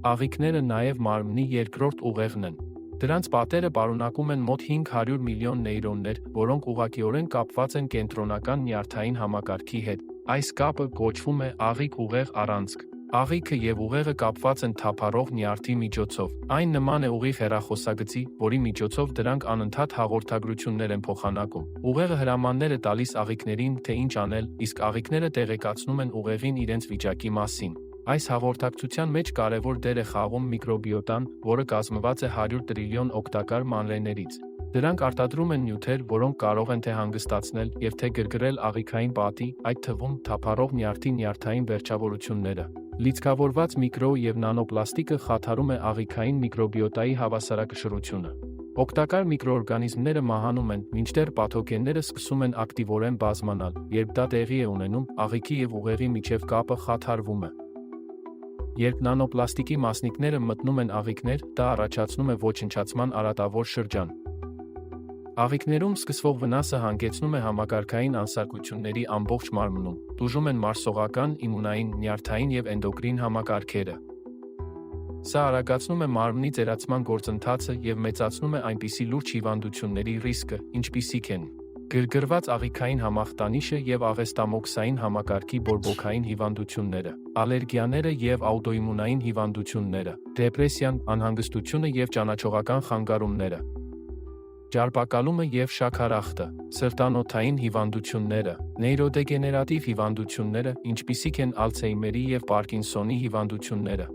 Աղիքները նաև մարմնի երկրորդ ուղեղն են։ Դրանց պատերը պարունակում են մոտ 500 միլիոն նեյրոններ, որոնք ուղղակիորեն կապված են կենտրոնական նյարդային համակարգի հետ։ Այս կապը կոչվում է աղիք-ուղեղ առանցք։ Աղիքը և ուղեղը կապված են թափառող նյարդի միջոցով։ Այն նման է ուղիղ հեռախոսագծի, որի միջոցով դրանք անընդհատ հաղորդագրություններ են փոխանակում։ Ուղեղը հրամաններ է տալիս աղիքներին, թե ինչ անել, իսկ աղիքները տեղեկացնում են ուղեղին իրենց վիճակի մասին։ Այս հաղորդակցության մեջ կարևոր դեր է խաղում միկրոբիոտան, որը կազմված է 100 տրիլիոն օգտակար մանրէներից։ Դրանք արտադրում են նյութեր, որոնք կարող են թե հանգստացնել և թե գրգռել աղիքային պատի, այդ թվում թափառող նյարդի նյարդային վերջավորությունները։ Լիցքավորված միկրո և նանոպլաստիկը խաթարում է աղիքային միկրոբիոտայի հավասարակշռությունը։ Օգտակար միկրոօրգանիզմները մահանում են, մինչդեռ պաթոգենները սկսում են ակտիվորեն բազմանալ։ Երբ դա տեղի է ունենում, աղիքի և ուղեղի միջև կապը խաթարվում է։ Երբ նանոպլաստիկի մասնիկները մտնում են աղիքներ, դա առաջացնում է ոչնչացման արատավոր շրջան։ Աղիքներում սկսվող վնասը հանգեցնում է համակարգային անսարքությունների ամբողջ մարմնում, տուժում են մարսողական, իմունային, նյարդային և էնդոկրին համակարգերը։ Սա արագացնում է մարմնի ծերացման գործընթացը և մեծացնում է այնպիսի լուրջ հիվանդությունների ռիսկը, ինչպիսիք են գրգռված աղիքային համախտանիշը և աղեստամոքսային համակարգի բորբոքային հիվանդությունները, ալերգիաները և աուտոիմունային հիվանդությունները, դեպրեսիան, անհանգստությունը և ճանաչողական խանգարումները, ջարպակալումը և շաքարախտը, սրտանոթային հիվանդությունները, նեյրոդեգեներատիվ հիվանդությունները, ինչպիսիք են ալցհեյմերի և պարկինսոնի հիվանդությունները։